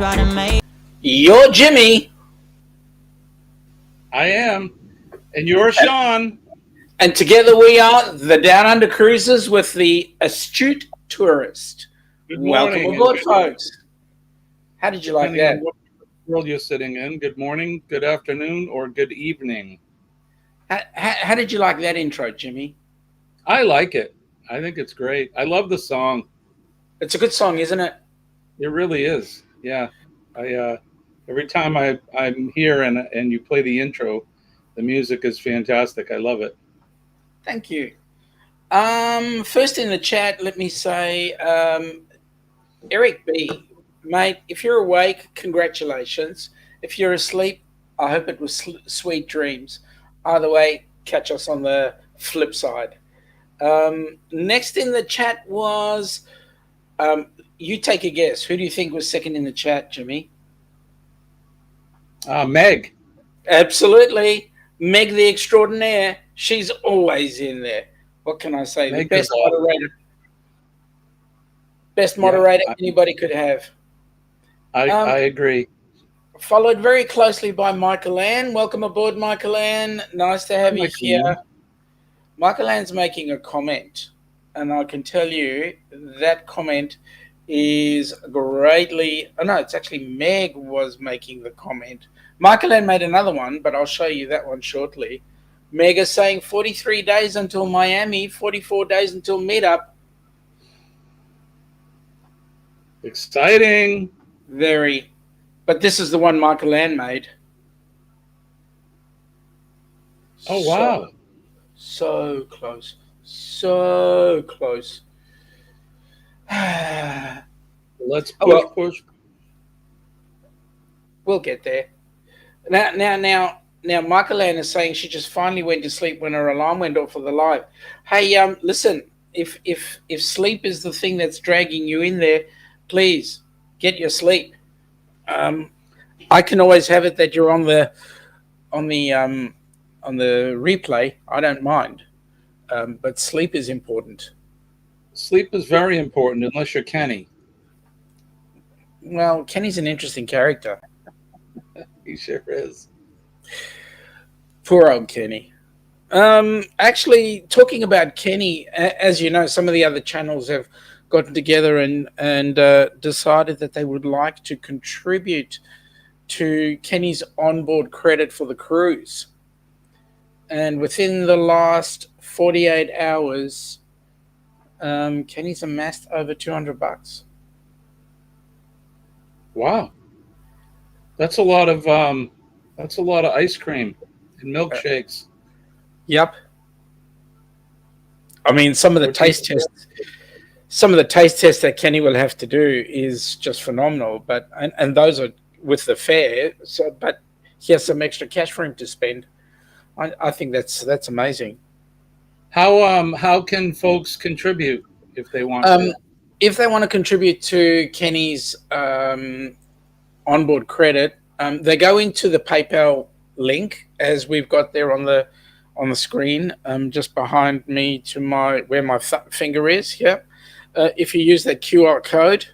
try to make. You're Jimmy. I am. And you're Sean. And together we are the Down Under Cruisers with the Astute Tourist. Good morning. Welcome aboard, folks. How did you like that? On what world you're sitting in. Good morning, good afternoon, or good evening. How did you like that intro, Jimmy? I like it. I think it's great. I love the song. It's a good song, isn't it? It really is. Yeah. Every time I'm here and you play the intro, the music is fantastic. I love it. Thank you. First in the chat, let me say, Eric B, mate, if you're awake, congratulations. If you're asleep, I hope it was sweet dreams. Either way, catch us on the flip side. Next in the chat was, you take a guess. Who do you think was second in the chat, Jimmy? Meg. Absolutely. Meg the Extraordinaire. She's always in there. What can I say? Meg the best moderator. Best moderator anybody could have. I agree. Followed very closely by Michael Ann. Welcome aboard, Michael Ann. Nice to have you here. Michael Ann's making a comment, and I can tell you that comment is greatly... Oh, no, it's actually Meg was making the comment. Michael Ann made another one, but I'll show you that one shortly. Meg is saying 43 days until Miami, 44 days until meetup. Exciting. Very. But this is the one Michael Ann made. Oh, wow. So close. So close. Let's push. We'll get there. Now, Michael Ann is saying she just finally went to sleep when her alarm went off for the live. Hey, listen, if sleep is the thing that's dragging you in there, please get your sleep. I can always have it that you're on the replay. I don't mind, but sleep is important. Sleep is very important, unless you're Kenny. Well, Kenny's an interesting character. He sure is. Poor old Kenny. Actually, talking about Kenny, as you know, some of the other channels have gotten together and decided that they would like to contribute to Kenny's onboard credit for the cruise. And within the last 48 hours, Kenny's amassed over $200. Wow. That's a lot of ice cream and milkshakes. Yep. I mean, some of the taste tests that Kenny will have to do is just phenomenal. But and those are with the fare. So, but he has some extra cash for him to spend. I think that's amazing. How can folks contribute if they want to? If they want to contribute to Kenny's onboard credit, they go into the PayPal link as we've got there on the screen, just behind me to where my finger is. Yeah. If you use that QR code,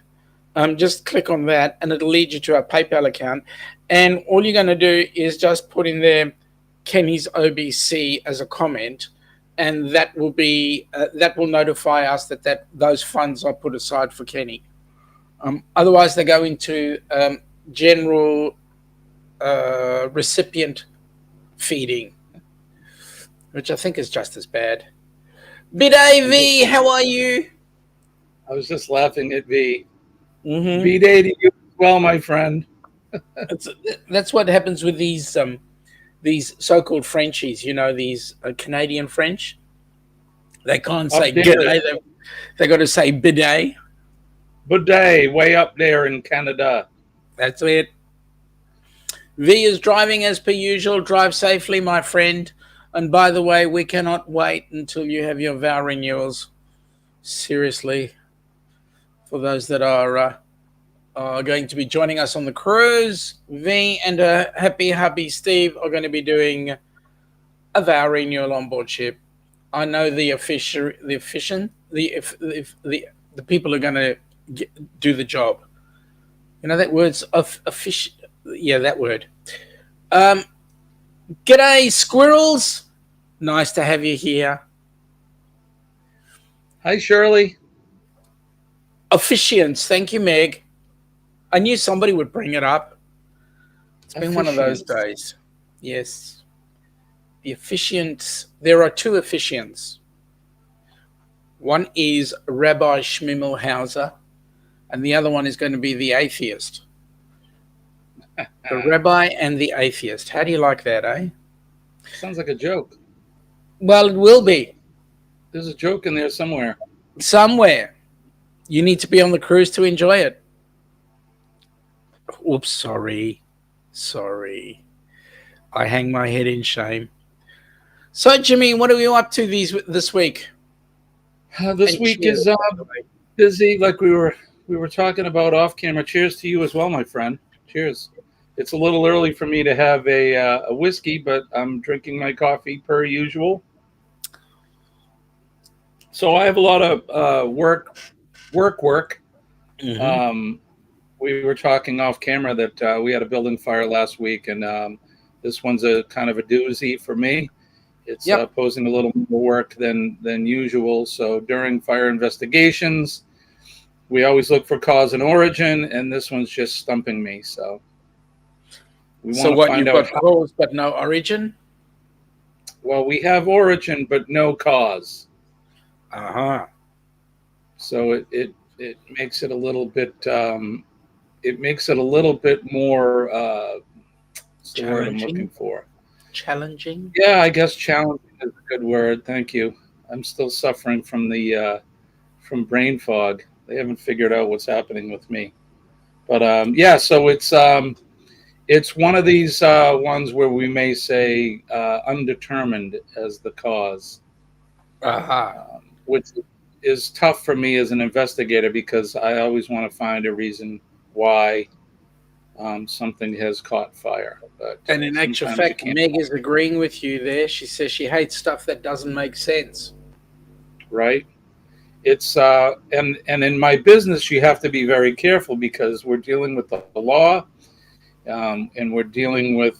just click on that, and it'll lead you to our PayPal account. And all you're going to do is just put in there Kenny's OBC as a comment, and that will notify us that those funds are put aside for Kenny. Otherwise, they go into general recipient feeding, which I think is just as bad. Gday V, how are you? I was just laughing at V. Mm-hmm. V-Day to you as well, my friend. That's what happens with these so-called Frenchies, these Canadian French. They can't say g'day, they got to say bidet. Bidet, way up there in Canada. That's it. V is driving as per usual. Drive safely, my friend. And by the way, we cannot wait until you have your vow renewals. Seriously, for those that are going to be joining us on the cruise, V and happy hubby Steve are going to be doing a vow renewal on board ship. I know the people are going to do the job. You know that word's official. Yeah, that word. Um, G'day, squirrels. Nice to have you here. Hi, Shirley. Officiants. Thank you, Meg. I knew somebody would bring it up. It's been one of those Officiants. days. Yes. The officiants. There are two officiants. One is Rabbi Schmimmelhauser, and the other one is going to be the atheist. The rabbi and the atheist. How do you like that, eh? Sounds like a joke. Well, it will be. There's a joke in there somewhere. Somewhere. You need to be on the cruise to enjoy it. Oops, sorry. Sorry. I hang my head in shame. So, Jimmy, what are you up to this week? This And week cheers, is by the way. busy, like we were talking about off camera. Cheers to you as well, my friend. Cheers. It's a little early for me to have a whiskey, but I'm drinking my coffee per usual. So I have a lot of work. Mhm. Um, we were talking off camera that we had a building fire last week, and this one's a kind of a doozy for me. It's Yep. posing a little more work than usual. So during fire investigations, we always look for cause and origin, and this one's just stumping me. So we So, want to what, find you've out got how. cause but no origin? Well, we have origin, but no cause. Uh huh. So it makes it a little bit. It makes it a little bit more. What's the word I'm looking Challenging. for? Challenging. Yeah, I guess challenging is a good word. Thank you. I'm still suffering from brain fog. They haven't figured out what's happening with me. But yeah, so it's one of these ones where we may say undetermined as the cause, Uh huh. which is tough for me as an investigator because I always want to find a reason why something has caught fire. But And in actual sometimes you fact, can't, Meg is agreeing with you there. She says she hates stuff that doesn't make sense. right? It's and in my business you have to be very careful because we're dealing with the law, and we're dealing with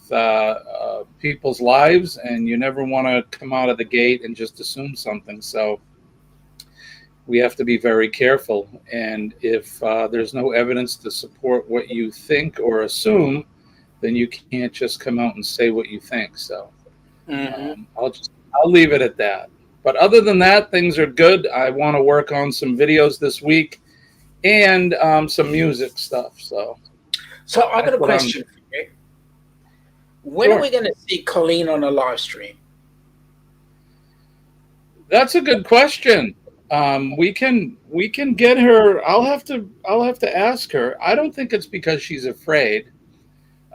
people's lives, and you never want to come out of the gate and just assume something. So we have to be very careful, and if there's no evidence to support what you think or assume, then you can't just come out and say what you think. So Hmm. I'll leave it at that. But other than that, things are good. I want to work on some videos this week and some music stuff. So So, I got that's a what I'm question doing. for you. When are Sure. we going to see Colleen on a live stream? That's a good question. We can get her. I'll have to ask her. I don't think it's because she's afraid.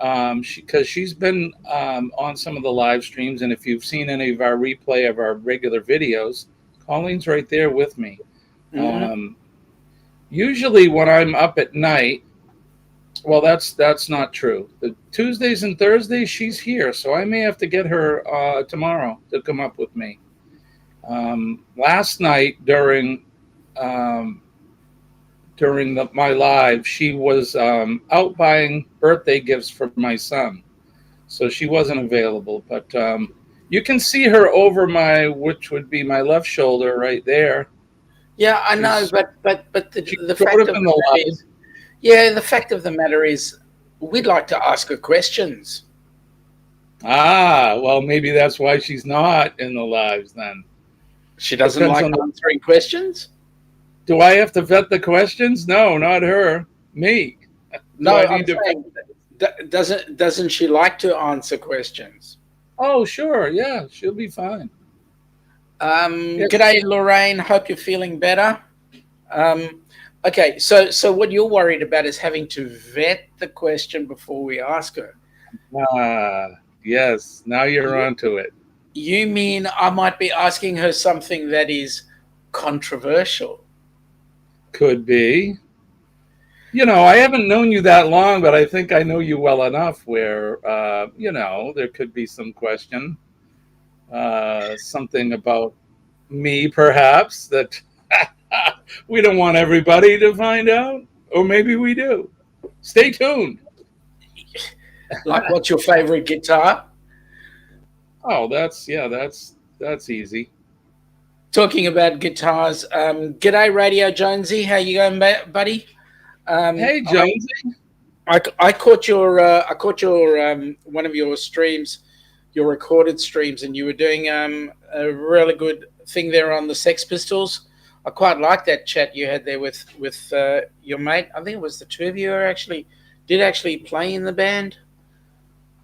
Because she's been on some of the live streams, and if you've seen any of our replay of our regular videos, Colleen's right there with me. Hmm. Um, Usually when I'm up at night, well, that's not true. The Tuesdays and Thursdays she's here, so I may have to get her tomorrow to come up with me. Last night um, during my live, she was out buying birthday gifts for my son, so she wasn't available. But you can see her over which would be my left shoulder right there. Yeah, I know, She's but she's the sort fact of of in the the matter live. is, yeah, the fact of the matter is, we'd like to ask her questions. Ah, well, maybe that's why she's not in the lives then. She doesn't Depends like on the. answering questions. Do I have to vet the questions? No, not her. Me. Do I No, I'm need to vet? saying, doesn't she like to answer questions? Oh, sure. Yeah, she'll be fine. Yeah. G'day, Lorraine. Hope you're feeling better. Um, okay, so what you're worried about is having to vet the question before we ask her. Ah, yes. Now you're You, onto it. you mean I might be asking her something that is controversial? Could be. I haven't known you that long, but I think I know you well enough where, there could be some question, something about me, perhaps, that we don't want everybody to find out, or maybe we do. Stay tuned. Like, what's your favorite guitar? Oh, that's easy. Talking about guitars, G'day Radio Jonesy, how you going, buddy? Hey, Jonesy. I caught your one of your streams, your recorded streams, and you were doing a really good thing there on the Sex Pistols. I quite like that chat you had there with your mate. I think it was the two of you who did play in the band.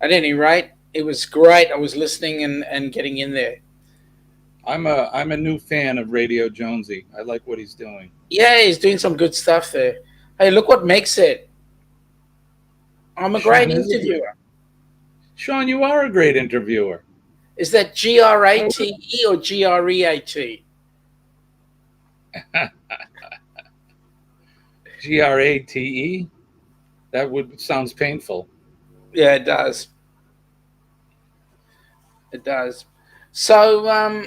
At any rate, it was great. I was listening and getting in there. I'm a new fan of Radio Jonesy. I like what he's doing. Yeah, he's doing some good stuff there. Hey, look what Meg said. I'm a great interviewer. Sean, you are a great interviewer. Is that Grate or Great? Grate? That sounds painful. Yeah, it does. It does. So,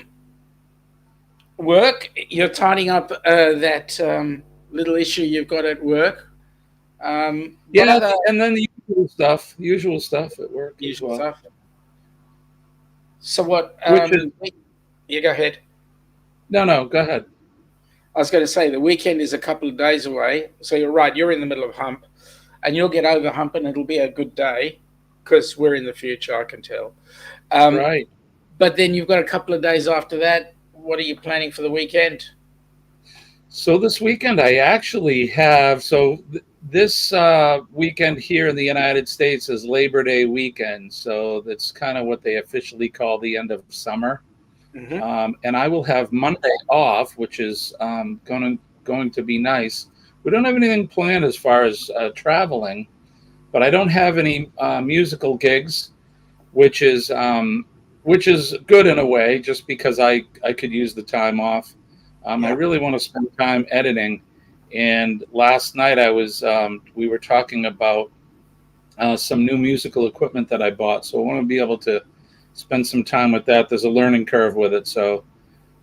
work. You're tidying up that little issue you've got at work. And then the usual stuff at work. Usual stuff. So what? You go ahead. No, go ahead. I was going to say the weekend is a couple of days away. So you're right. You're in the middle of hump, and you'll get over hump, and it'll be a good day because we're in the future. I can tell. Right. But then you've got a couple of days after that. What are you planning for the weekend? So this weekend I actually have this weekend here in the United States is Labor Day weekend. So that's kind of what they officially call the end of summer. Mm-hmm. And I will have Monday off, which is going to be nice. We don't have anything planned as far as traveling, but I don't have any musical gigs, which is good in a way, just because I could use the time off. I really want to spend time editing. And last night we were talking about some new musical equipment that I bought. So I want to be able to spend some time with that. There's a learning curve with it. So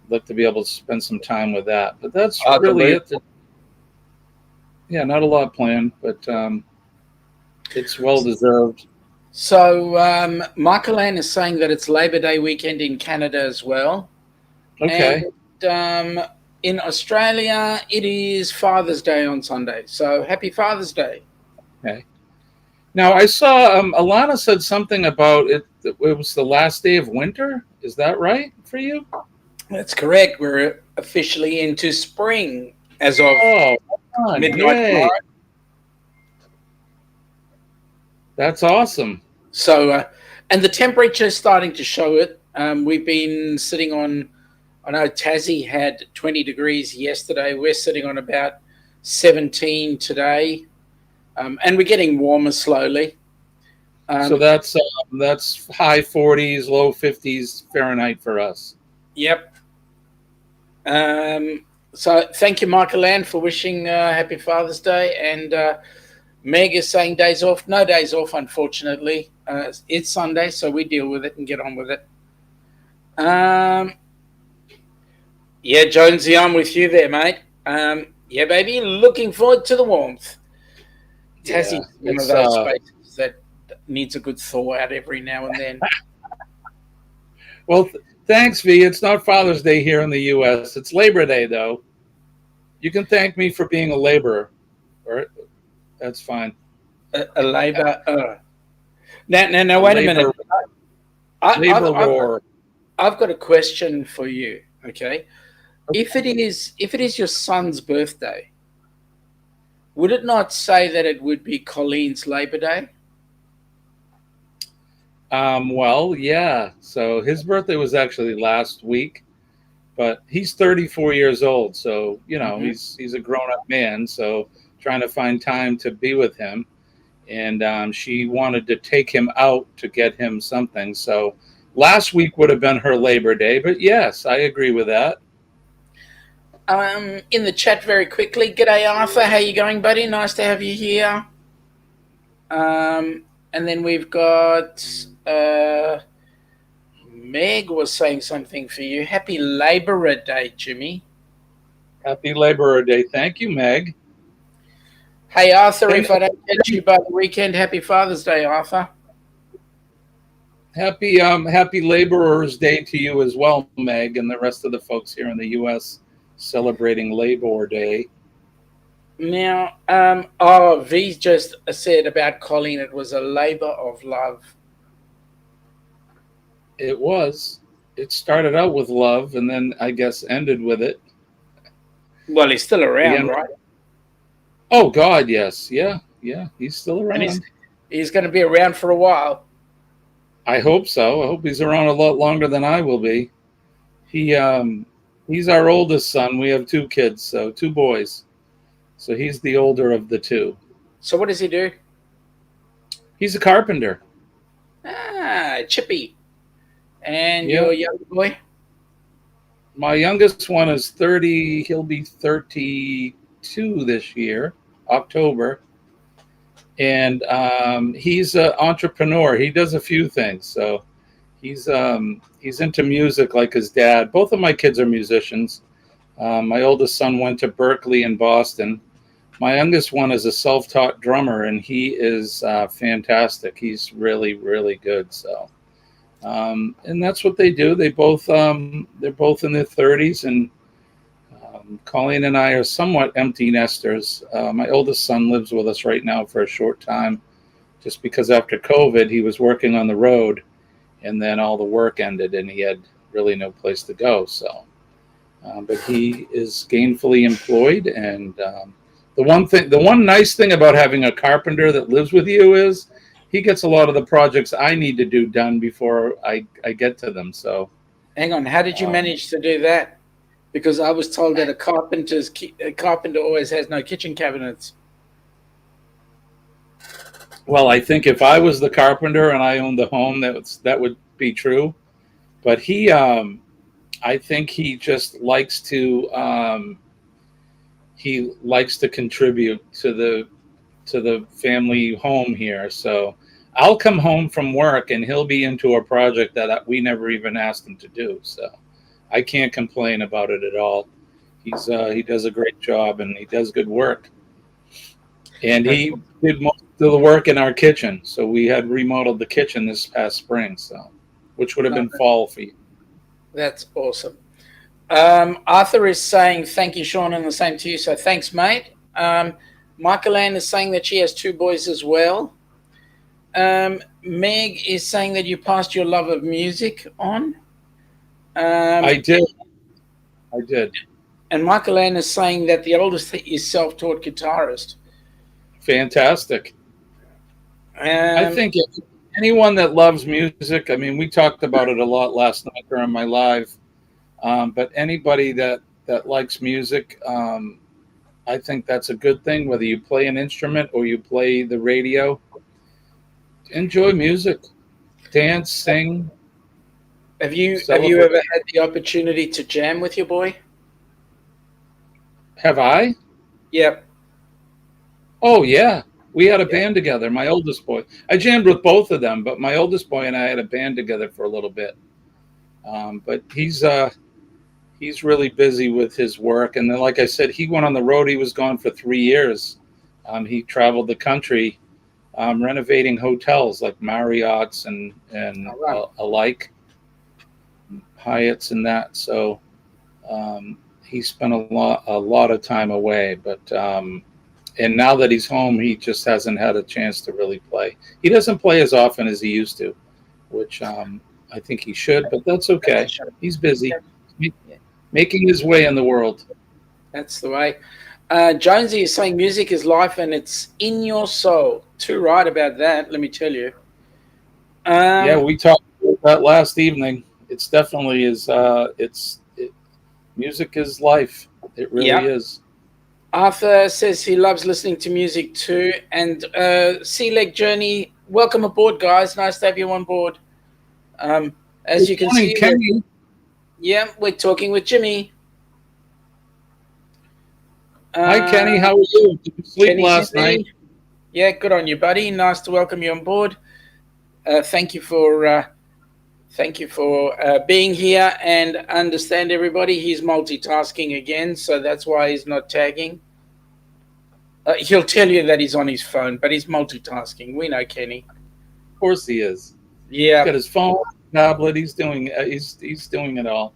I'd like to be able to spend some time with that. But that's really it. Yeah, not a lot planned, but it's well-deserved. So Michael Ann is saying that it's Labor Day weekend in Canada as well. Okay. And in Australia, it is Father's Day on Sunday. So happy Father's Day. Okay. Now, I saw Alana said something about it. It was the last day of winter. Is that right for you? That's correct. We're officially into spring as of midnight tomorrow. That's awesome. So, and the temperature is starting to show it. We've been sitting on, I know Tassie had 20 degrees yesterday. We're sitting on about 17 today. And we're getting warmer slowly. So that's high 40s, low 50s Fahrenheit for us. Yep. So thank you, Michael Ann, for wishing happy Father's Day. And Meg is saying days off. No days off, unfortunately. It's Sunday, so we deal with it and get on with it. Yeah, Jonesy, I'm with you there, mate. Yeah, baby, looking forward to the warmth. Tassie's one of those spaces that needs a good thaw out every now and then. Well, thanks, V. It's not Father's Day here in the U.S. It's Labor Day, though. You can thank me for being a laborer. That's fine. A laborer. Now, wait a minute. I've got a question for you. Okay, if it is your son's birthday, would it not say that it would be Colleen's Labor Day? Well, yeah. So his birthday was actually last week, but he's 34 years old. So, he's a grown-up man. So trying to find time to be with him. And she wanted to take him out to get him something. So last week would have been her Labor Day. But yes, I agree with that. In the chat very quickly. G'day, Arthur. How you going, buddy? Nice to have you here. And then we've got Meg was saying something for you. Happy Labourer Day, Jimmy. Happy Labourer Day. Thank you, Meg. Hey, Arthur, And if I don't catch you by the weekend, happy Father's Day, Arthur. happy Laborers Day to you as well, Meg, and the rest of the folks here in the U.S. celebrating Labor Day. Now, V just said about Colleen, it was a labor of love. It was. It started out with love, and then I guess ended with it. Well, he's still The around, end. right? Oh God, yes, yeah, he's still And he's around. he's going to be around for a while. I hope so. I hope he's around a lot longer than I will be. He he's our oldest son. We have two kids, so two boys. So he's the older of the two. So what does he do? He's a carpenter. Ah, Chippy. And Yeah. your young boy? My youngest one is 30. He'll be 32 this year, October. And he's an entrepreneur. He does a few things. So he's into music like his dad. Both of my kids are musicians. My oldest son went to Berkeley in Boston. My youngest one is a self-taught drummer, and he is fantastic. He's really, really good. So, and that's what they do. They're both in their 30s, and Colleen and I are somewhat empty nesters. My oldest son lives with us right now for a short time, just because after COVID he was working on the road, and then all the work ended, and he had really no place to go. So, but he is gainfully employed, and the one nice thing about having a carpenter that lives with you is he gets a lot of the projects I need to do done before I get to them. So, Hang on, how did you manage to do that? Because I was told that a carpenter always has no kitchen cabinets. well, I think if I was the carpenter and I owned the home, that would be true. But I think he likes to contribute to the family home here. So I'll come home from work and he'll be into a project that we never even asked him to do. So I can't complain about it at all. He does a great job and he does good work. And he did most of the work in our kitchen. So we had remodeled the kitchen this past spring, so which would have been fall for you. That's awesome. Arthur is saying thank you, Sean, and the same to you. So thanks, mate. Michael Ann is saying that she has two boys as well. Meg is saying that you passed your love of music on. I did. And Michael Ann is saying that the oldest is self-taught guitarist. Fantastic. I think anyone that loves music, I mean, we talked about it a lot last night during my live, but anybody that likes music, I think that's a good thing, whether you play an instrument or you play the radio. Enjoy music. Dance, sing. Have you ever had the opportunity to jam with your boy? Have I? Yep. Oh, yeah. We had a band together, my oldest boy. I jammed with both of them, but my oldest boy and I had a band together for a little bit. But he's really busy with his work. And then, like I said, he went on the road. He was gone for 3 years. He traveled the country renovating hotels like Marriott's and alike, Hyatt's and that. So he spent a lot of time away. But and now that he's home, he just hasn't had a chance to really play. He doesn't play as often as he used to, which I think he should, but that's okay. He's busy making his way in the world. That's the way. Jonesy is saying music is life and it's in your soul. Too right about that, let me tell you. Yeah, we talked about that last evening. It's definitely music is life. It really is. Arthur says he loves listening to music too. And Sea Leg Journey, welcome aboard, guys. Nice to have you on board. As you can see, Kenny. We're talking with Jimmy. Hi, Kenny. How are you? Did you sleep last night? Yeah, good on you, buddy. Nice to welcome you on board. Thank you for being here, and understand everybody. He's multitasking again, so that's why he's not tagging. He'll tell you that he's on his phone, but he's multitasking. We know Kenny. Of course he is. He's Yeah. got his phone, tablet. He's doing it all.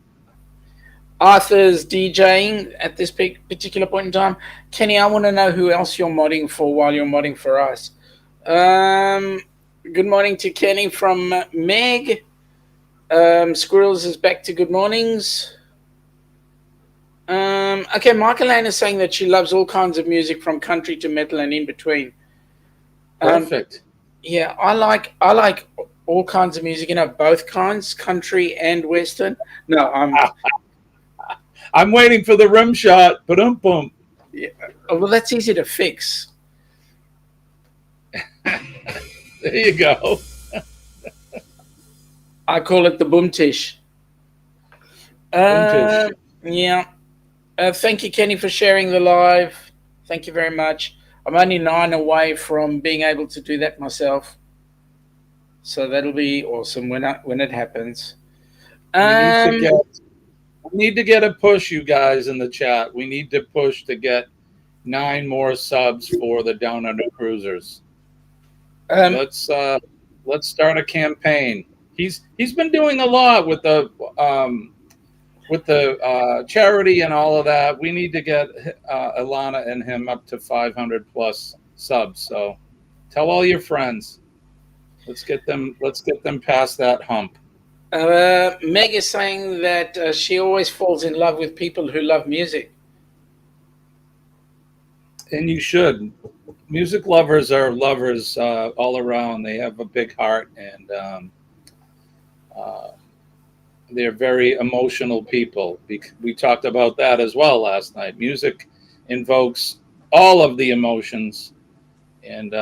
Arthur's DJing at this particular point in time. Kenny, I want to know who else you're modding for while you're modding for us. Um, Good morning to Kenny from Meg. Squirrels is back to good mornings. Okay, Michael Ann is saying that she loves all kinds of music from country to metal and in between. Perfect. Yeah, I like all kinds of music. Both kinds, country and western. No, I'm waiting for the rim shot. Ba-dum-bum. yeah, well, that's easy to fix. There you go. I call it the boom tish. Boom tish. Yeah. Thank you, Kenny, for sharing the live. Thank you very much. I'm only 9 away from being able to do that myself, so that'll be awesome when it happens. Um, We need to get a push, you guys, in the chat. We need to push to get 9 more subs for the Down Under Cruisers. um, Let's start a campaign. He's been doing a lot with the charity and all of that. We need to get Alana and him up to 500 plus subs. So tell all your friends. Let's get them past that hump. Meg is saying that she always falls in love with people who love music. And you should. Music lovers are lovers all around. They have a big heart, and they're very emotional people. We talked about that as well last night. Music invokes all of the emotions, and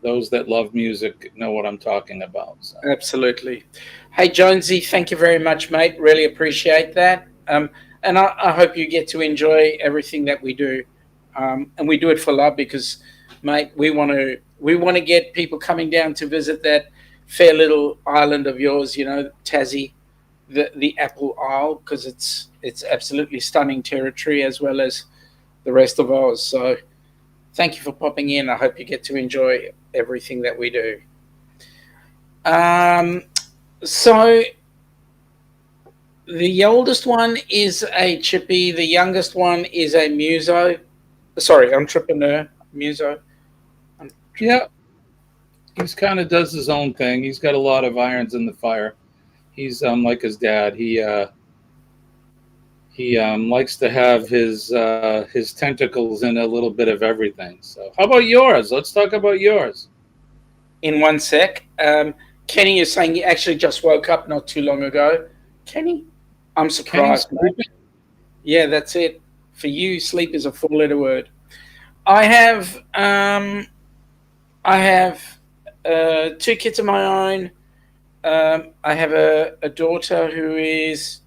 those that love music know what I'm talking about. So. Absolutely. Hey, Jonesy, thank you very much, mate. Really appreciate that. And I hope you get to enjoy everything that we do. And we do it for love because, mate, we want to get people coming down to visit that fair little island of yours, Tassie, the Apple Isle, because it's absolutely stunning territory as well as the rest of Oz. So thank you for popping in. I hope you get to enjoy everything that we do. So the oldest one is a chippy. The youngest one is a muso. Sorry, entrepreneur, muso. Yeah, he's kind of does his own thing. He's got a lot of irons in the fire. He's like his dad. He likes to have his tentacles in a little bit of everything. So, how about yours? Let's talk about yours. In one sec, Kenny is saying he actually just woke up not too long ago. Kenny, I'm surprised. Yeah, that's it. For you, sleep is a 4-letter word. I have 2 kids of my own. I have a daughter who is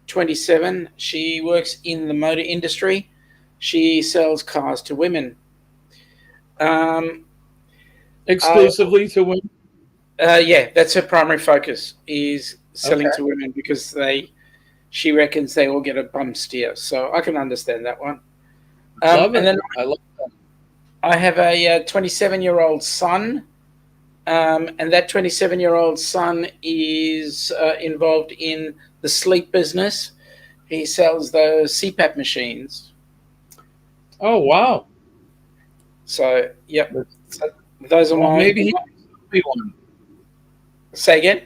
27. She works in the motor industry. She sells cars to women. Exclusively to women? Yeah, that's her primary focus, is selling to women because she reckons they all get a bum steer. So I can understand that one. Love it. And then I love that. I have a 27-year-old son, and that 27-year-old son is involved in the sleep business. He sells those CPAP machines. Oh, wow. So, yep. So those are my... Maybe he can sell me one. Say again?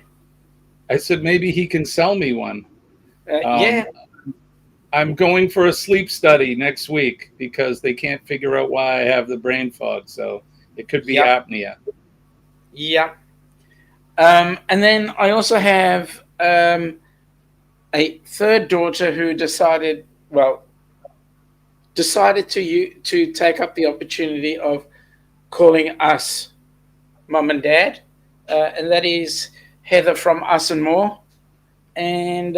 I said maybe he can sell me one. Yeah. I'm going for a sleep study next week because they can't figure out why I have the brain fog. So it could be apnea. Yeah. And then I also have a third daughter who decided to take up the opportunity of calling us mum and dad, and that is Heather from Us and More. And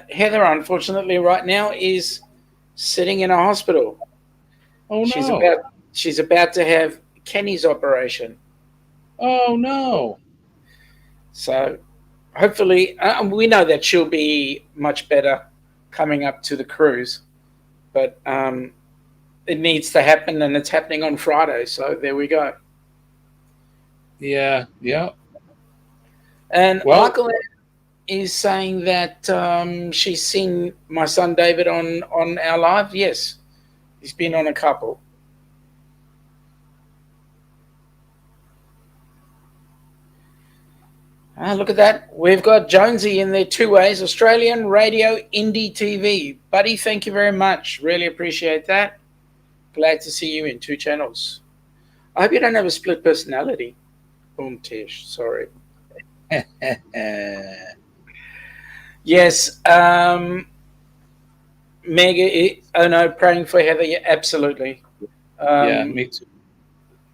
Heather, unfortunately, right now is sitting in a hospital. Oh no! She's about to have Kenny's operation. Oh no! So hopefully, we know that she'll be much better coming up to the cruise. But it needs to happen, and it's happening on Friday. So there we go. Yeah, yeah. And Well, Michael is saying that she's seen my son David on our live. Yes, he's been on a couple. Ah, look at that. We've got Jonesy in there 2 ways. Australian Radio Indie TV. Buddy, thank you very much. Really appreciate that. Glad to see you in 2 channels. I hope you don't have a split personality. Boom, Tish. Sorry. Yes. Mega. Oh no, praying for Heather. Yeah, absolutely. yeah, Um, me too.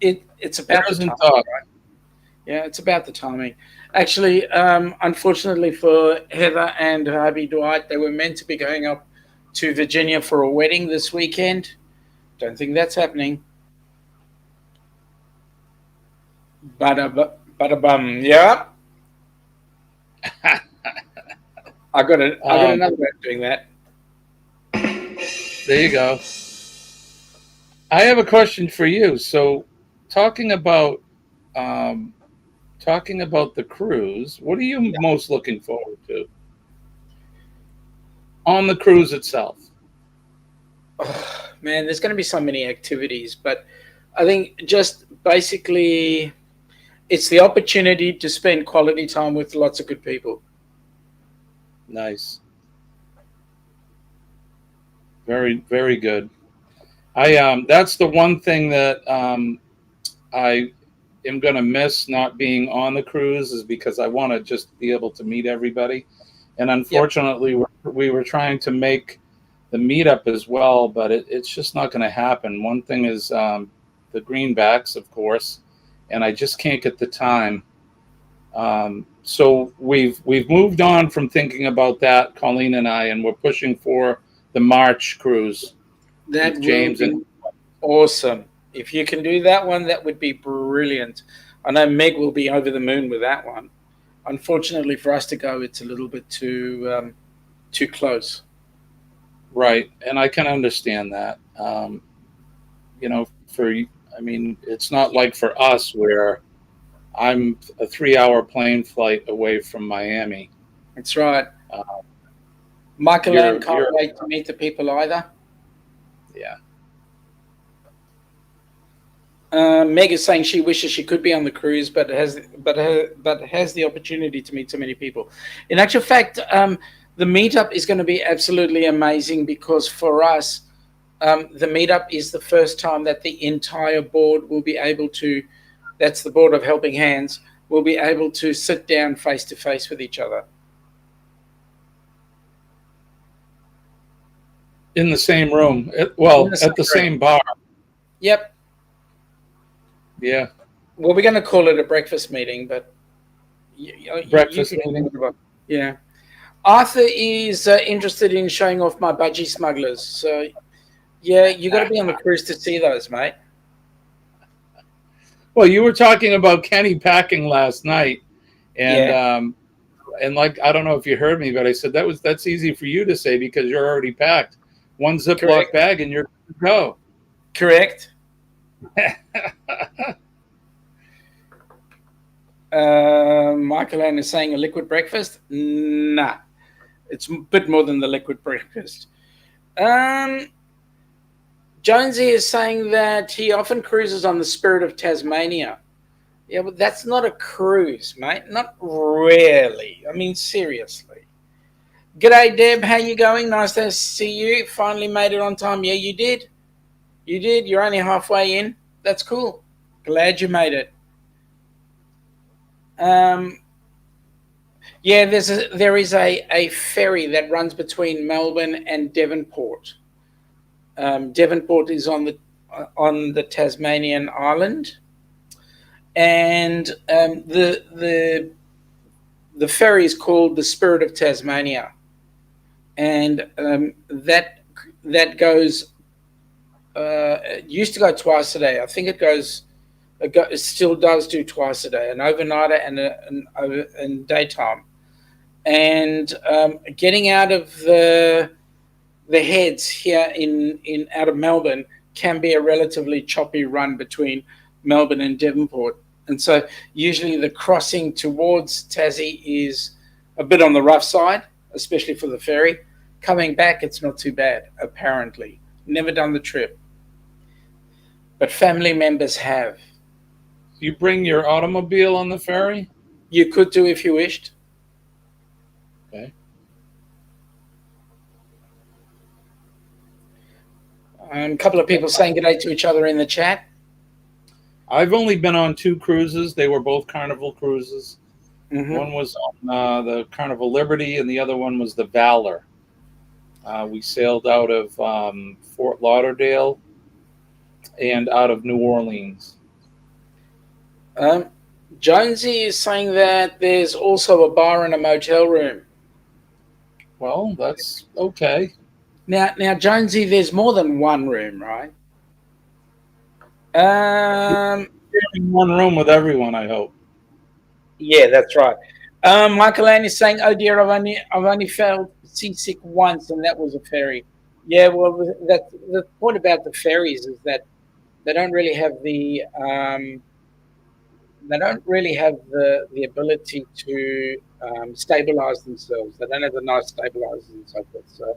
it's about the Prayers and timing, thoughts. right? Yeah, it's about the timing. Actually, unfortunately for Heather and her hubby Dwight, they were meant to be going up to Virginia for a wedding this weekend. Don't think that's happening. Bada bum. Yeah, I got Um, another way of doing that. there you go. I have a question for you. So, talking about um, talking about the cruise, what are you most looking forward to on the cruise itself? Oh, man, there's going to be so many activities, but I think just basically it's the opportunity to spend quality time with lots of good people. Nice, very very good. I That's the one thing that I am going to miss not being on the cruise is because I want to just be able to meet everybody. And Yep. unfortunately, we were trying to make the meetup as well, but it's just not going to happen. One thing is the greenbacks, of course, and I just can't get the time. So we've moved on from thinking about that, Colleen and I, and we're pushing for the March cruise That with will James and be awesome. If you can do that one, that would be brilliant. I know Meg will be over the moon with that one. Unfortunately for us to go, it's a little bit too close. right, and I can understand that. I mean, it's not like for us where I'm a 3 hour plane flight away from Miami. That's right. Uh, Michael Ann can't you're, wait to meet the people either. yeah, Meg is saying she wishes she could be on the cruise, but has the opportunity to meet so many people. In actual fact, the meetup is going to be absolutely amazing because for us, the meetup is the first time that the entire board will be able to. That's the board of Helping Hands. Will be able to sit down face to face with each other. in the same room. In the At the same room. same bar. Yep. Yeah, Well, we're going to call it a breakfast meeting, but you breakfast can. meeting. Yeah. Arthur is interested in showing off my budgie smugglers. So, yeah, you got to be on the cruise to see those, mate. Well, you were talking about Kenny packing last night, and Yeah, like I don't know if you heard me, but I said that's easy for you to say because you're already packed. One Ziploc correct. bag and you're good to go. Correct. Michael Ann is saying a liquid breakfast. Nah, it's a bit more than the liquid breakfast. Um, Jonesy is saying that he often cruises on the Spirit of Tasmania. Yeah, but that's not a cruise, mate. Not really. I mean, seriously. G'day, Deb. How you going? Nice to see you. Finally made it on time. Yeah, you did. You did. You're only halfway in. That's cool. Glad you made it. Um, yeah, there is a ferry that runs between Melbourne and Devonport. Devonport is on the Tasmanian island, and the ferry is called the Spirit of Tasmania, and that goes. It used to go twice a day. I think it still does do twice a day, an overnighter and daytime. And getting out of the heads here in out of Melbourne can be a relatively choppy run between Melbourne and Devonport. And so usually the crossing towards Tassie is a bit on the rough side, especially for the ferry. Coming back, it's not too bad, apparently. Never done the trip. But family members have. You bring your automobile on the ferry? You could do if you wished. Okay. A couple of people saying good day to each other in the chat. I've only been on 2 cruises. They were both Carnival cruises. Mm-hmm. One was on the Carnival Liberty, and the other one was the Valor. We sailed out of Fort Lauderdale and out of New Orleans. Jonesy is saying that there's also a bar and a motel room. Well, that's okay. Now, Jonesy, there's more than one room, right? In one room with everyone, I hope. Yeah, that's right. Michael Ann is saying, "Oh dear, I've only felt seasick once, and that was a ferry." Yeah, well, that's the point about the ferries is that they don't really have the ability to stabilize themselves. They don't have the nice stabilizers and so forth. So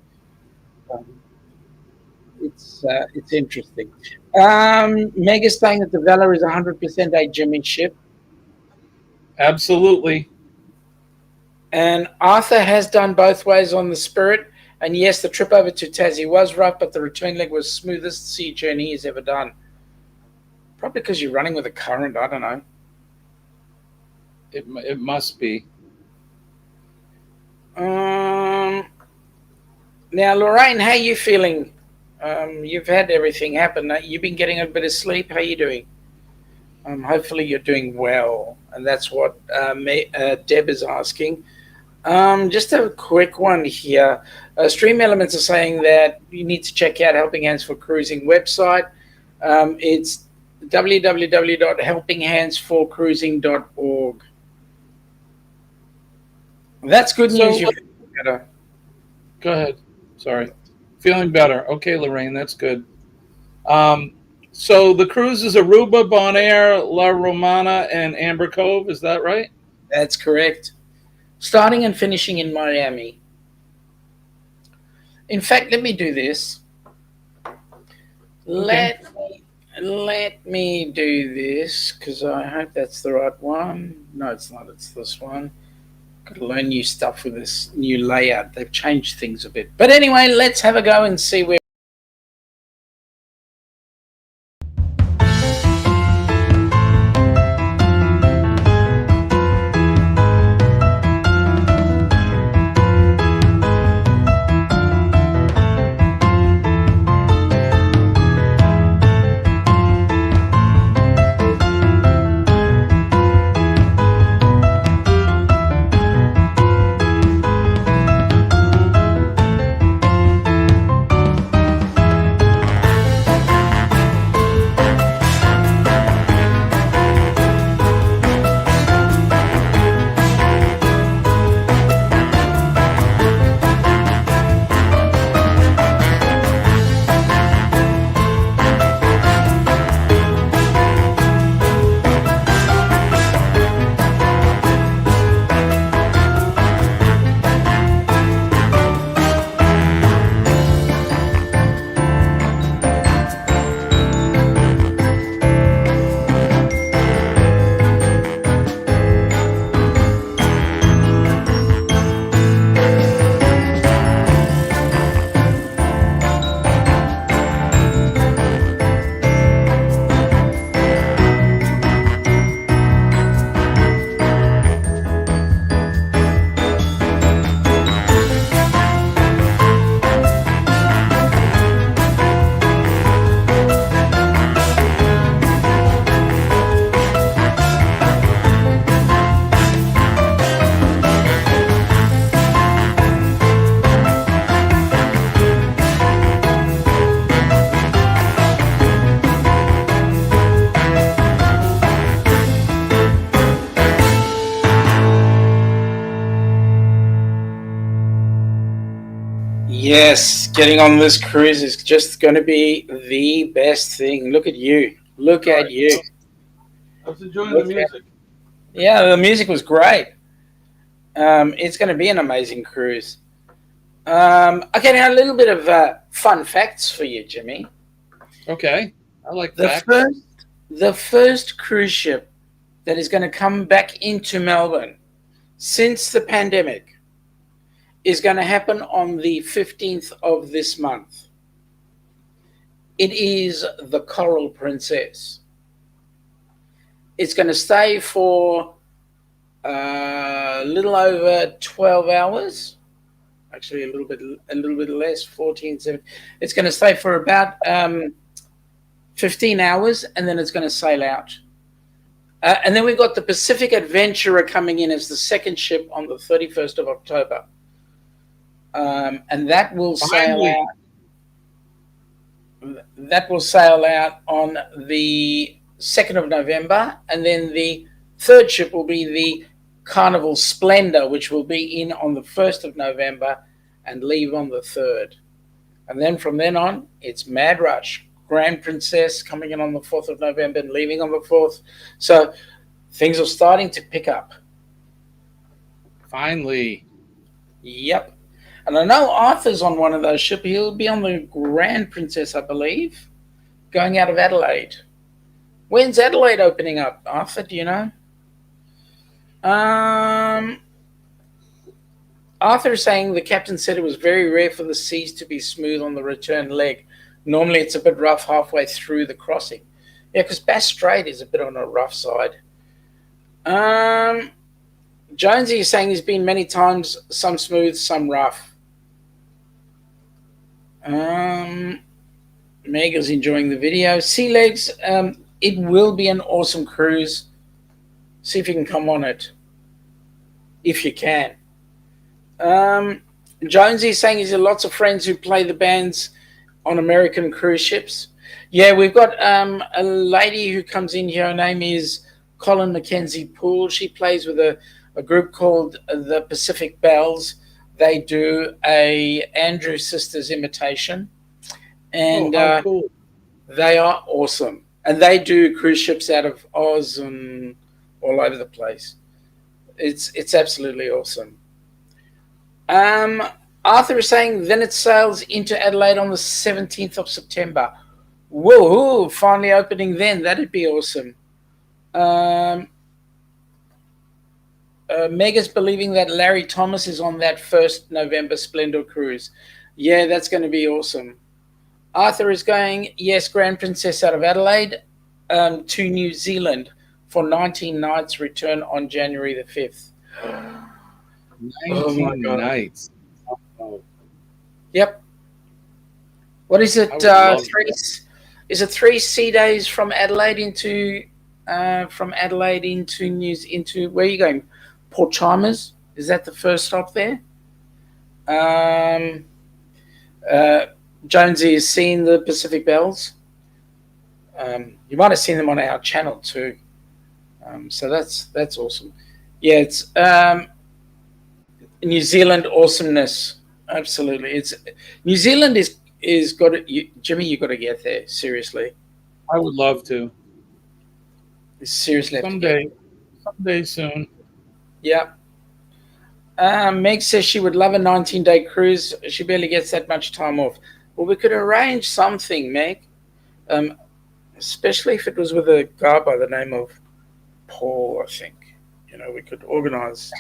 it's interesting. Meg is saying that the Valor is 100% a Jimmy ship. Absolutely. And Arthur has done both ways on the Spirit. And yes, the trip over to Tassie was rough, but the return leg was smoothest sea journey he's ever done. Probably because you're running with a current. I don't know. It must be. Now, Lorraine, how are you feeling? You've had everything happen. You've been getting a bit of sleep. How are you doing? Hopefully you're doing well. And that's what Deb is asking. Just a quick one here. Stream Elements are saying that you need to check out Helping Hands for Cruising website. It's www.helpinghandsforcruising.org. That's good news. Go ahead. Sorry. Feeling better. Okay, Lorraine, that's good. So the cruise is Aruba, Bonaire, La Romana, and Amber Cove. Is that right? That's correct. Starting and finishing in Miami. In fact, let me do this. Okay. Let me do this because I hope that's the right one. No, it's not. It's this one. Got to learn new stuff with this new layout. They've changed things a bit. But anyway, let's have a go and see where. Yes, getting on this cruise is just going to be the best thing. Look at you. Look at you. I was enjoying the Look at, music. yeah, the music was great. It's going to be an amazing cruise. Okay, now a little bit of fun facts for you, Jimmy. Okay, I like The facts. first cruise ship that is going to come back into Melbourne since the pandemic is going to happen on the 15th of this month. It is the Coral Princess. It's going to stay for a little over 12 hours. Actually, a little bit less, 14, 17. It's going to stay for about 15 hours, and then it's going to sail out. And then we've got the Pacific Adventurer coming in as the second ship on the 31st of October. And that will sail out. That will sail out on the 2nd of November, and then the third ship will be the Carnival Splendor, which will be in on the 1st of November and leave on the 3rd. And then from then on, it's Mad Rush. Grand Princess coming in on the 4th of November and leaving on the 4th. So things are starting to pick up. Finally. Yep. And I know Arthur's on one of those ships. He'll be on the Grand Princess, I believe, going out of Adelaide. When's Adelaide opening up, Arthur? Do you know? Arthur is saying the captain said it was very rare for the seas to be smooth on the return leg. Normally it's a bit rough halfway through the crossing. Yeah, because Bass Strait is a bit on a rough side. Jonesy is saying he's been many times, some smooth, some rough. Meg is enjoying the video. Sea Legs, it will be an awesome cruise. See if you can come on it. If you can. Jonesy is saying he's got lots of friends who play the bands on American cruise ships. Yeah, we've got a lady who comes in here. Her name is Colin Mackenzie Poole. She plays with a group called the Pacific Bells. They do a Andrew Sisters imitation. And cool. They are awesome. And they do cruise ships out of Oz and all over the place. It's absolutely awesome. Arthur is saying then it sails into Adelaide on the 17th of September. Whoa, finally opening then. That'd be awesome. Meg is believing that Larry Thomas is on that 1st November Splendor cruise. Yeah, that's going to be awesome. Arthur is going, yes, Grand Princess out of Adelaide to New Zealand for 19 nights, return on January the 5th. 19 nights. Oh. Yep. What is it? Is it 3 sea days from Adelaide into into where are you going? Port Chalmers? Is that the first stop there? Jonesy has seen the Pacific Bells. You might have seen them on our channel too. So that's awesome. Yeah, it's New Zealand awesomeness. Absolutely, it's New Zealand is got it. Jimmy, you got to get there. Seriously, I would love to. Seriously, someday soon. Yeah. Meg says she would love a 19-day cruise. She barely gets that much time off. Well, we could arrange something, Meg. Especially if it was with a guy by the name of Paul, I think. You know, we could organise.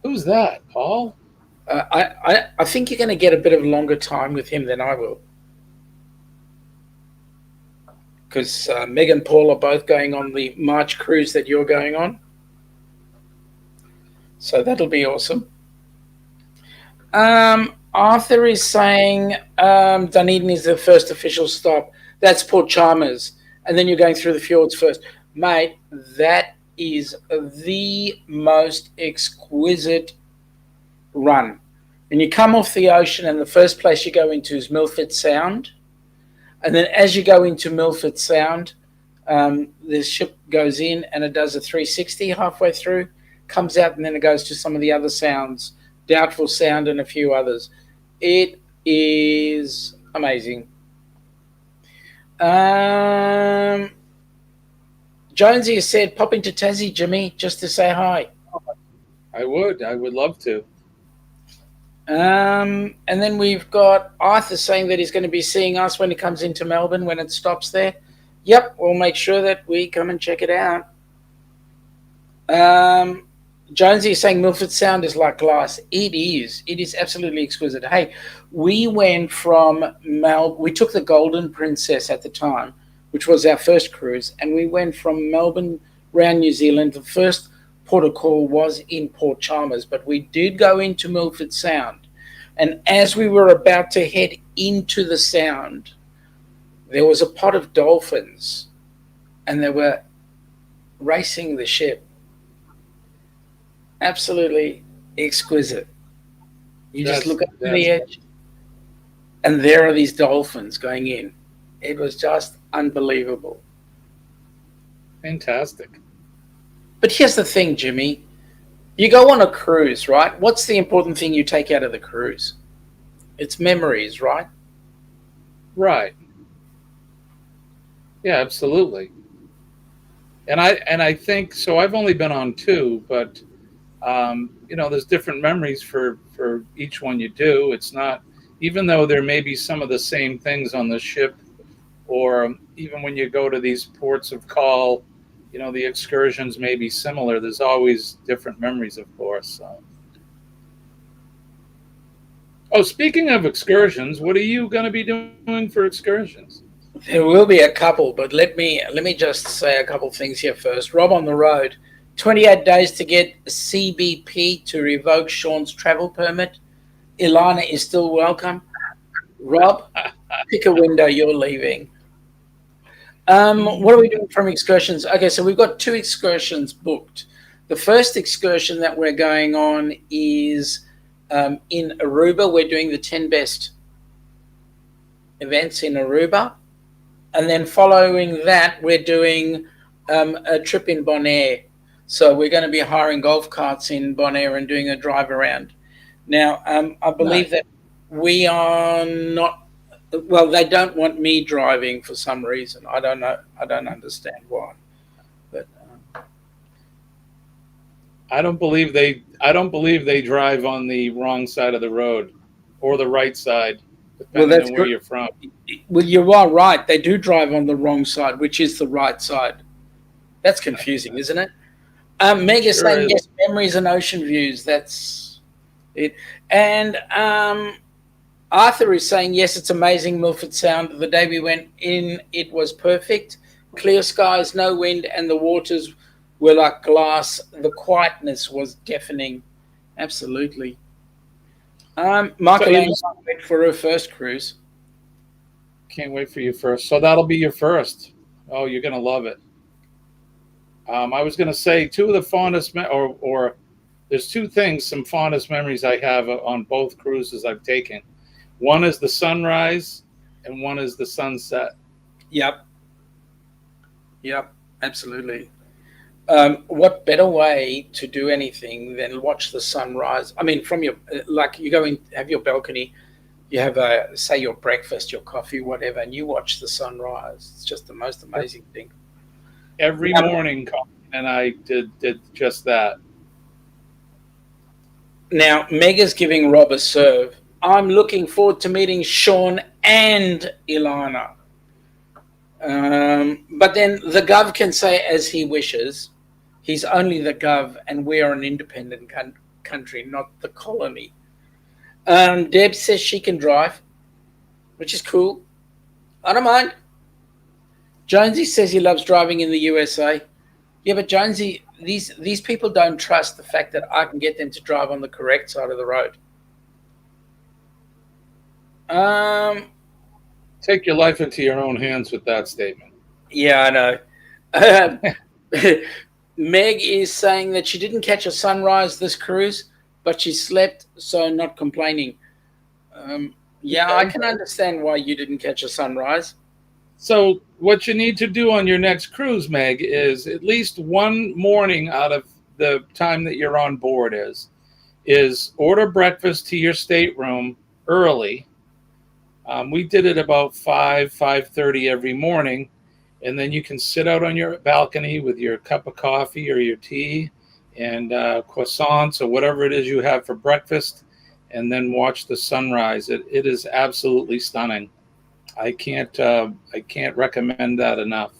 Who's that, Paul? I think you're going to get a bit of longer time with him than I will. Because Meg and Paul are both going on the March cruise that you're going on. So that'll be awesome. Arthur is saying Dunedin is the first official stop. That's Port Chalmers. And then you're going through the fjords first. Mate, that is the most exquisite run. And you come off the ocean and the first place you go into is Milford Sound. And then as you go into Milford Sound, the ship goes in and it does a 360 halfway through, comes out, and then it goes to some of the other sounds Doubtful Sound, and a few others. It is amazing. Um, Jonesy has said, pop into Tassie, Jimmy, just to say hi. I would love to. And then we've got Arthur saying that he's going to be seeing us when he comes into Melbourne when it stops there. Yep, we'll make sure that we come and check it out. Jonesy is saying Milford Sound is like glass. It is. It is absolutely exquisite. Hey, we went from we took the Golden Princess at the time, which was our first cruise, and we went from Melbourne around New Zealand. The first port of call was in Port Chalmers, but we did go into Milford Sound. And as we were about to head into the Sound, there was a pod of dolphins, and they were racing the ship. Absolutely exquisite. You just look up to the edge, and there are these dolphins going in. It was just unbelievable. Fantastic. But here's the thing, Jimmy. You go on a cruise, right? What's the important thing you take out of the cruise? It's memories, right? Right. Yeah, absolutely. And I think so. I've only been on two, but there's different memories for each one you do. It's not, even though there may be some of the same things on the ship, or even when you go to these ports of call, the excursions may be similar. There's always different memories, of course. So. Oh, speaking of excursions, what are you going to be doing for excursions? There will be a couple, but let me just say a couple things here first. Rob on the road. 28 days to get CBP to revoke Sean's travel permit. Ilana is still welcome. Rob, pick a window, you're leaving. What are we doing from excursions? Okay, so we've got 2 excursions booked. The first excursion that we're going on is in Aruba. We're doing the 10 best events in Aruba. And then following that, we're doing a trip in Bonaire. So we're going to be hiring golf carts in Bonaire and doing a drive around. Now, I believe that we are not, well, they don't want me driving for some reason. I don't know. I don't understand why. But I don't believe they drive on the wrong side of the road or the right side, depending on where you're from. Well, you are right. They do drive on the wrong side, which is the right side. That's confusing, isn't it? Meg is saying, yes, memories and ocean views. That's it. And Arthur is saying, yes, it's amazing, Milford Sound. The day we went in, it was perfect. Clear skies, no wind, and the waters were like glass. The quietness was deafening. Absolutely. Michael can't wait for her first cruise. Can't wait for you first. So that'll be your first. Oh, you're going to love it. I was going to say 2 of the fondest, or there's 2 things, some fondest memories I have on both cruises I've taken. One is the sunrise, and one is the sunset. Yep, absolutely. What better way to do anything than watch the sunrise? I mean, from your, like, you go in, have your balcony, you have say your breakfast, your coffee, whatever, and you watch the sunrise. It's just the most amazing thing. Every morning, Colin and I did just that. Now, Mega's giving Rob a serve. I'm looking forward to meeting Sean and Ilana. But then the Gov can say as he wishes. He's only the Gov, and we are an independent country, not the colony. Deb says she can drive, which is cool. I don't mind. Jonesy says he loves driving in the USA. Yeah, but Jonesy, these people don't trust the fact that I can get them to drive on the correct side of the road. Take your life into your own hands with that statement. Yeah, I know. Meg is saying that she didn't catch a sunrise this cruise, but she slept, so not complaining. I can understand why you didn't catch a sunrise. So what you need to do on your next cruise, Meg, is at least one morning out of the time that you're on board is is order breakfast to your stateroom early. We did it about 5:30 every morning, and then you can sit out on your balcony with your cup of coffee or your tea and croissants or whatever it is you have for breakfast, and then watch the sunrise. It is absolutely stunning. I can't recommend that enough.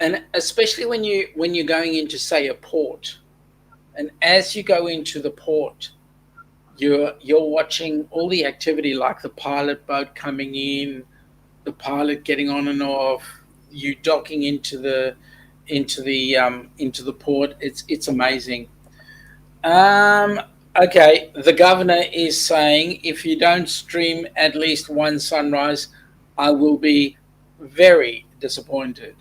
And especially when you're going into, say, a port, and as you go into the port, you're watching all the activity, like the pilot boat coming in, the pilot getting on and off, you docking into the port. It's amazing. Okay, the governor is saying if you don't stream at least one sunrise, I will be very disappointed.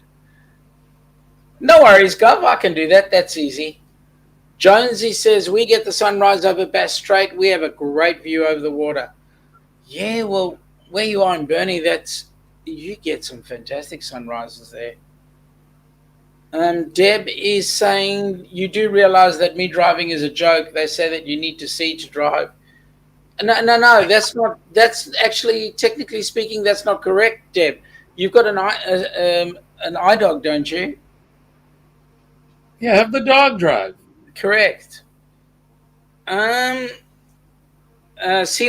No worries, Gov. I can do that. That's easy. Jonesy says we get the sunrise over Bass Strait. We have a great view over the water. Yeah, well, where you are in Burnie, you get some fantastic sunrises there. Deb is saying you do realize that me driving is a joke. They say that you need to see to drive. No. That's not. That's actually, technically speaking, that's not correct, Deb. You've got an eye dog, don't you? Yeah, have the dog drive. Correct. Sea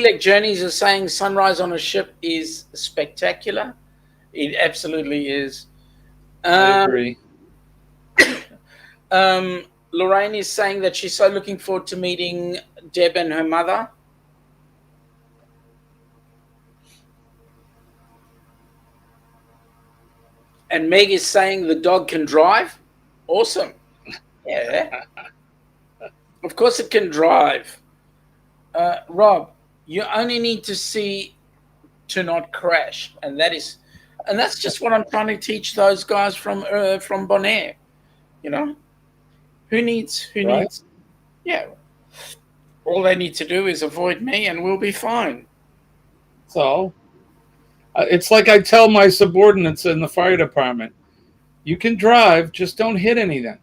Lake Journeys is saying sunrise on a ship is spectacular. It absolutely is. I agree. Lorraine is saying that she's so looking forward to meeting Deb and her mother. And Meg is saying the dog can drive. Awesome. Yeah. Of course it can drive. Rob, you only need to see to not crash, and that's just what I'm trying to teach those guys from Bonaire. You know, who needs? Yeah. All they need to do is avoid me, and we'll be fine. So, it's like I tell my subordinates in the fire department: you can drive, just don't hit anything.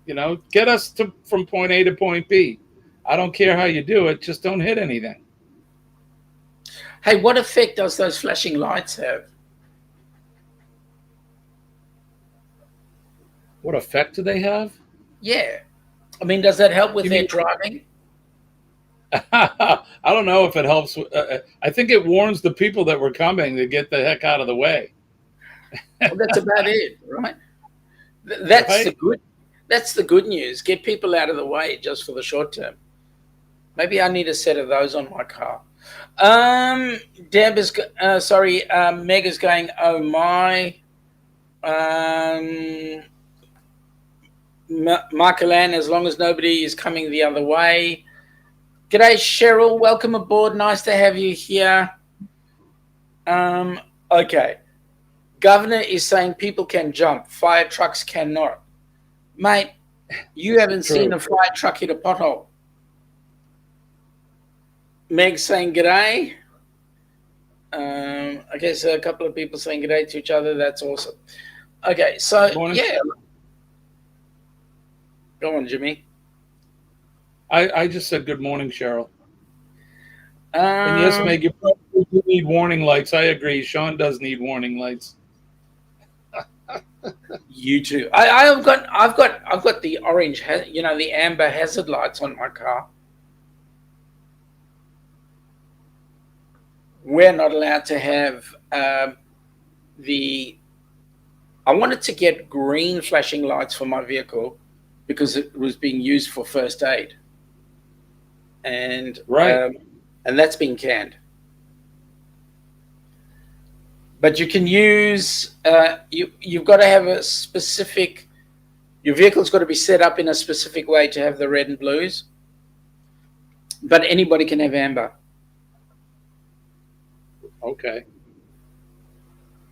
You know, get us from point A to point B. I don't care how you do it, just don't hit anything. Hey, what effect does those flashing lights have? What effect do they have? Yeah. I mean, does that help with their driving? I don't know if it helps. I think it warns the people that were coming to get the heck out of the way. Well, that's about it, right? That's the good news. Get people out of the way just for the short term. Maybe I need a set of those on my car. Meg is going, oh my. Michaelan, as long as nobody is coming the other way. G'day, Cheryl. Welcome aboard. Nice to have you here. Okay. Governor is saying people can jump. Fire trucks cannot. Mate, you haven't seen a fire truck hit a pothole. Meg saying g'day. Okay, so a couple of people saying g'day to each other. That's awesome. Okay, so yeah. Go on, Jimmy. I just said good morning, Cheryl. And yes, Meg, you probably do need warning lights. I agree. Sean does need warning lights. You too. I've got the orange, the amber hazard lights on my car. We're not allowed to have I wanted to get green flashing lights for my vehicle because it was being used for first aid, and that's been canned. But you can use you've got to have a specific. Your vehicle's got to be set up in a specific way to have the red and blues. But anybody can have amber. Okay.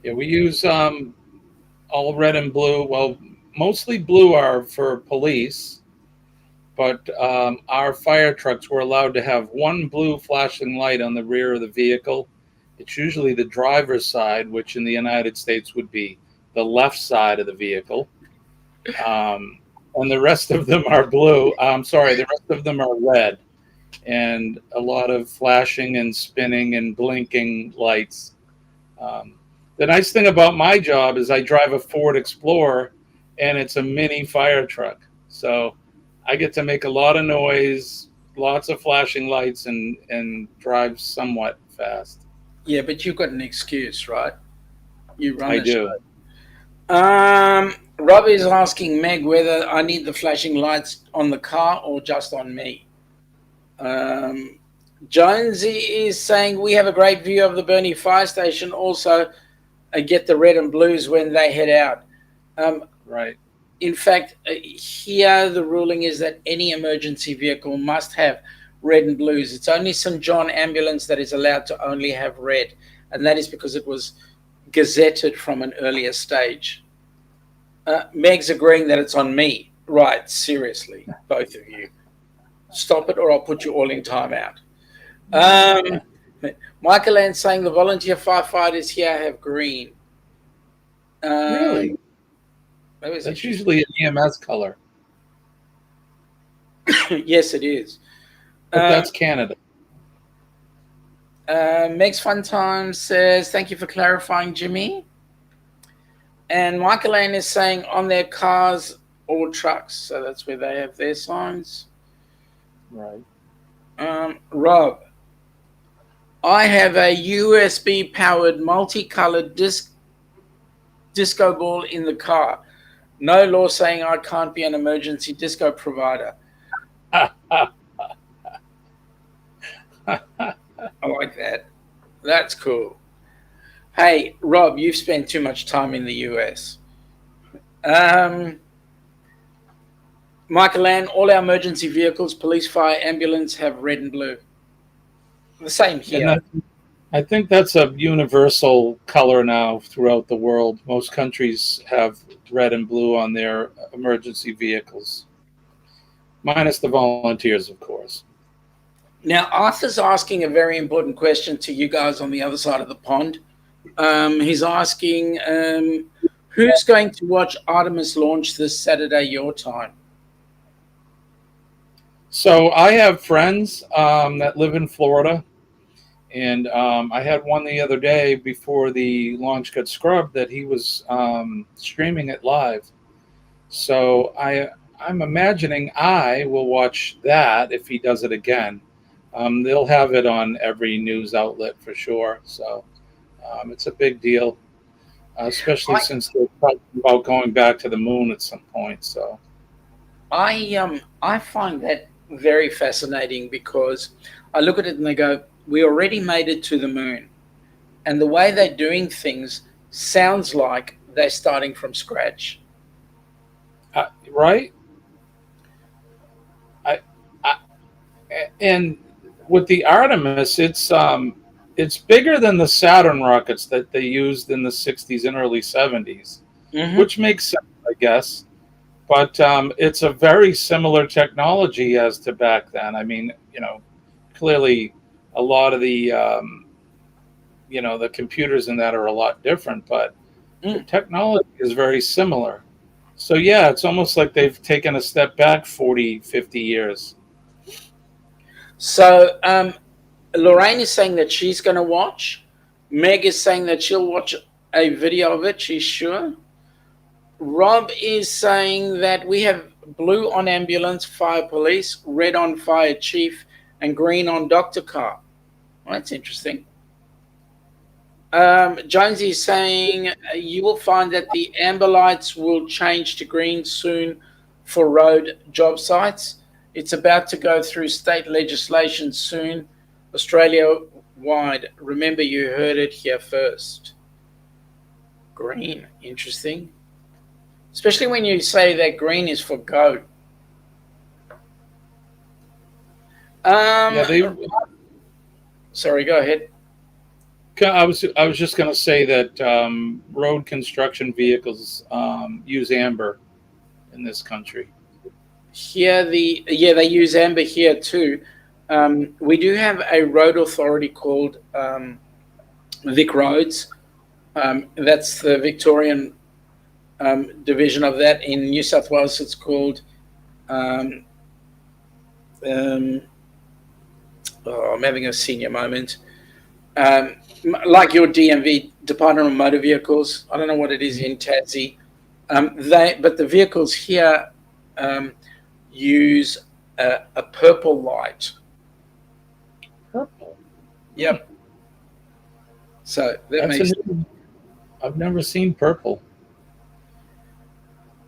Yeah, we use all red and blue. Well, mostly blue are for police, but our fire trucks were allowed to have one blue flashing light on the rear of the vehicle. It's usually the driver's side, which in the United States would be the left side of the vehicle. and the rest of them are blue. I'm sorry, the rest of them are red, and a lot of flashing and spinning and blinking lights. Um, the nice thing about my job is I drive a Ford Explorer, and it's a mini fire truck. So I get to make a lot of noise, lots of flashing lights, and drive somewhat fast. Yeah, but you've got an excuse, right? You run I a show. do. Rob is asking Meg whether I need the flashing lights on the car or just on me. Um, Jonesy is saying we have a great view of the Bentleigh fire station. Also, get the red and blues when they head out. Um, Right. in fact, here the ruling is that any emergency vehicle must have red and blues. It's only St. John Ambulance that is allowed to only have red, and that is because it was gazetted from an earlier stage. Meg's agreeing that it's on me. Right, seriously, both of you. Stop it or I'll put you all in timeout. Um, Michael Ann's saying the volunteer firefighters here have green. Really? That's usually an EMS color, Yes, it is. but that's Canada. Meg's Fun Time says, thank you for clarifying, Jimmy. And Michael Ann is saying on their cars or trucks. So that's where they have their signs. Right. Rob, I have a USB powered multicolored disco ball in the car. No law saying I can't be an emergency disco provider. I like that. That's cool. Hey, Rob, you've spent too much time in the US. Michael Ann, all our emergency vehicles, police, fire, ambulance have red and blue. The same here. I think that's a universal color now throughout the world. Most countries have red and blue on their emergency vehicles, minus the volunteers, of course. Now, Arthur's asking a very important question to you guys on the other side of the pond. He's asking, who's going to watch Artemis Launch this Saturday, your time? So I have friends that live in Florida, and I had one the other day before the launch got scrubbed that he was streaming it live. So I'm imagining I will watch that if he does it again. They'll have it on every news outlet for sure. So it's a big deal, especially since they're talking about going back to the moon at some point. So I find that very fascinating because I look at it and they go, we already made it to the moon. And the way they're doing things sounds like they're starting from scratch. Right? And with the Artemis, it's bigger than the Saturn rockets that they used in the 60s and early 70s, which makes sense, I guess. But it's a very similar technology as to back then. I mean, clearly a lot of the, the computers in that are a lot different, but the technology is very similar. So, yeah, it's almost like they've taken a step back 40, 50 years. So Lorraine is saying that she's going to watch. Meg is saying that she'll watch a video of it, she's sure. Rob is saying that we have blue on ambulance, fire police, red on fire chief, and green on doctor car. Well, that's interesting. Jonesy is saying you will find that the amber lights will change to green soon for road job sites. It's about to go through state legislation soon, Australia-wide. Remember, you heard it here first. Green, interesting. Especially when you say that green is for go. Sorry, go ahead. I was just going to say that road construction vehicles use amber in this country. Here, they use amber here too. We do have a road authority called Vic Roads. That's the Victorian division of that. In New South Wales, it's called. Um, um, oh, I'm having a senior moment. Like your DMV, Department of Motor Vehicles. I don't know what it is in Tassie. But the vehicles here um, use a purple light. Purple. Yep. So That's I've never seen purple.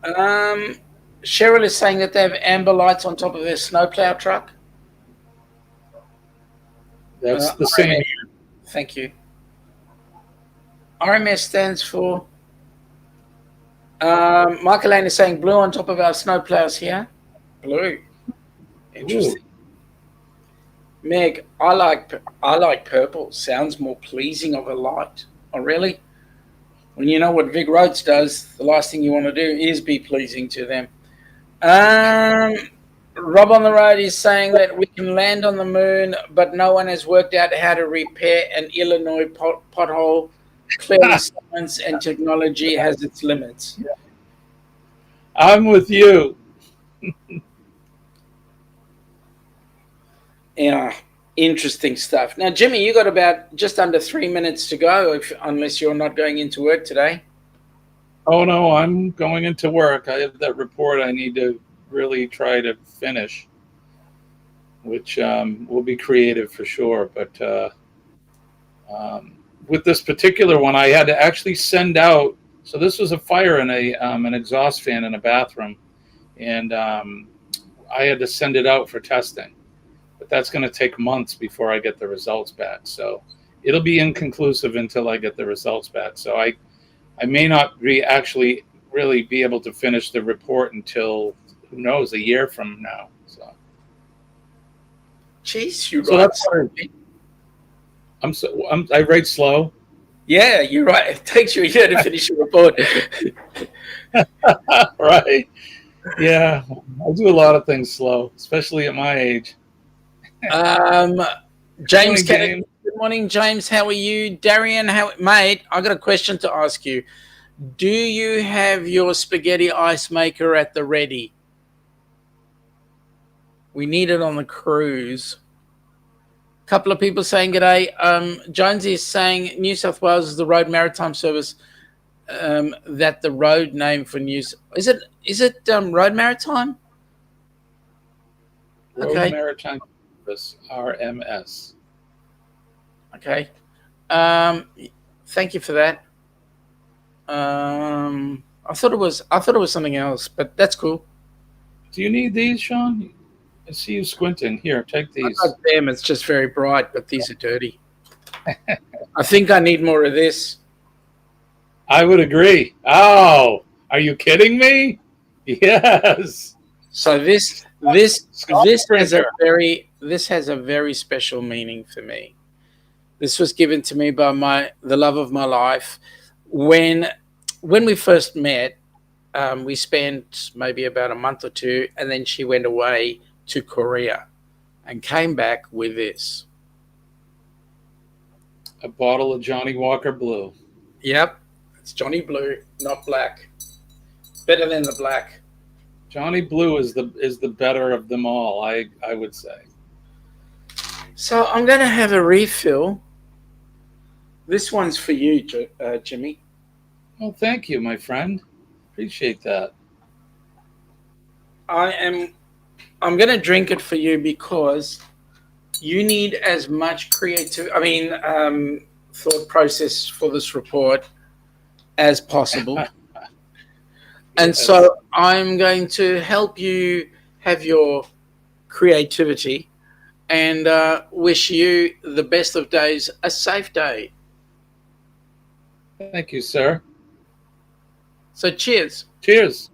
Cheryl is saying that they have amber lights on top of their snowplow truck. That's the same. Thank you. RMS stands for. Michael Lane is saying blue on top of our snowplows here. Blue. Interesting. Ooh. Meg, I like purple. Sounds more pleasing of a light. Oh, really? When you know what Vic Roads does, the last thing you want to do is be pleasing to them. Rob on the Road is saying that we can land on the moon, but no one has worked out how to repair an Illinois pothole. Clearly, science and technology has its limits. Yeah. I'm with you. Yeah, interesting stuff. Now, Jimmy, you got about just under 3 minutes to go, unless you're not going into work today. Oh, no, I'm going into work. I have that report I need to really try to finish, which will be creative for sure. But with this particular one, I had to actually send out. So this was a fire in an exhaust fan in a bathroom, and I had to send it out for testing. But that's going to take months before I get the results back. So it'll be inconclusive until I get the results back. So I may not actually really be able to finish the report until, who knows, a year from now. So, jeez, you're so right. That's I write slow. Yeah, you're right. It takes you a year to finish your report. Right. Yeah, I do a lot of things slow, especially at my age. James Kennedy. Good morning, James. How are you? Darian, mate, I got a question to ask you. Do you have your spaghetti ice maker at the ready? We need it on the cruise. A couple of people saying g'day. Jonesy is saying New South Wales is the road maritime service. That the road name for is it road maritime? Road Maritime Service, RMS. Okay. Thank you for that. I thought it was something else, but that's cool. Do you need these, Sean? I see you squinting. Here, take these. I got them. It's just very bright, but these are dirty. I think I need more of this. I would agree. Oh, are you kidding me? Yes. So this has a very special meaning for me. This was given to me by the love of my life. When we first met, we spent maybe about a month or two, and then she went away to Korea and came back with this. A bottle of Johnny Walker Blue. Yep. It's Johnny Blue, not black. Better than the black. Johnny Blue is the better of them all, I would say. So I'm going to have a refill. This one's for you, Jimmy. Well, thank you, my friend. Appreciate that. I'm going to drink it for you because you need as much thought process for this report as possible. And yes. So I'm going to help you have your creativity and wish you the best of days, a safe day. Thank you, sir. So cheers. Cheers.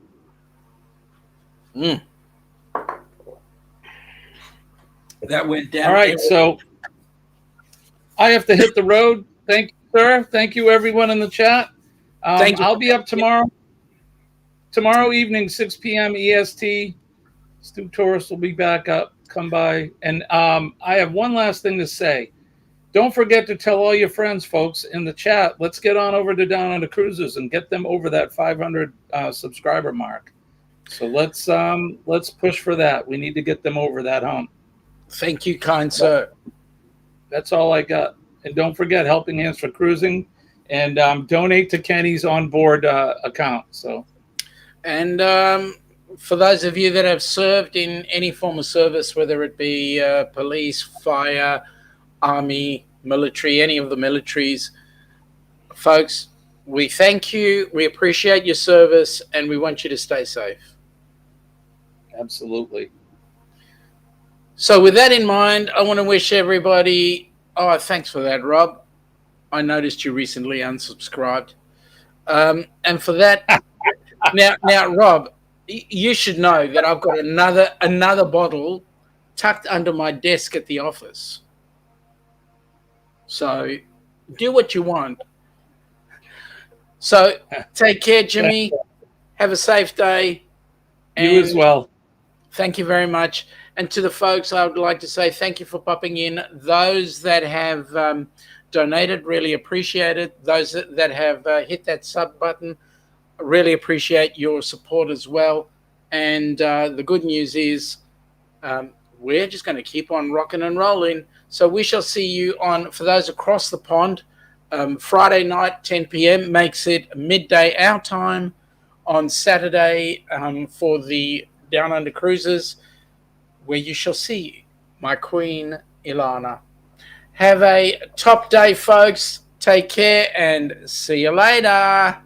That went down. All right, so I have to hit the road. Thank you, sir. Thank you, everyone in the chat. Thank you. I'll be up tomorrow. Tomorrow evening, 6 p.m. EST. Astute Tourist will be back up. Come by. And I have one last thing to say. don't forget to tell all your friends, folks, in the chat. Let's get on over to Down Under Cruises and get them over that 500 subscriber mark. So let's push for that. We need to get them over that hump. Thank you, kind sir. That's all I got. And don't forget, Helping Hands for Cruising, and donate to Kenny's onboard account. So, and for those of you that have served in any form of service, whether it be police, fire, army, military, any of the militaries, folks, we thank you. We appreciate your service, and we want you to stay safe. Absolutely. So with that in mind, I want to wish everybody... Oh, thanks for that, Rob. I noticed you recently unsubscribed. And for that... now, Rob, you should know that I've got another bottle tucked under my desk at the office. So do what you want. So take care, Jimmy. Have a safe day. You as well. Thank you very much. And to the folks, I would like to say thank you for popping in. Those that have donated, really appreciate it. Those that have hit that sub button, really appreciate your support as well. And the good news is we're just going to keep on rocking and rolling. So we shall see you on, for those across the pond, Friday night, 10 p.m. makes it midday our time. On Saturday for the Down Under Cruises, where you shall see my queen, Ilana. Have a top day, folks. Take care and see you later.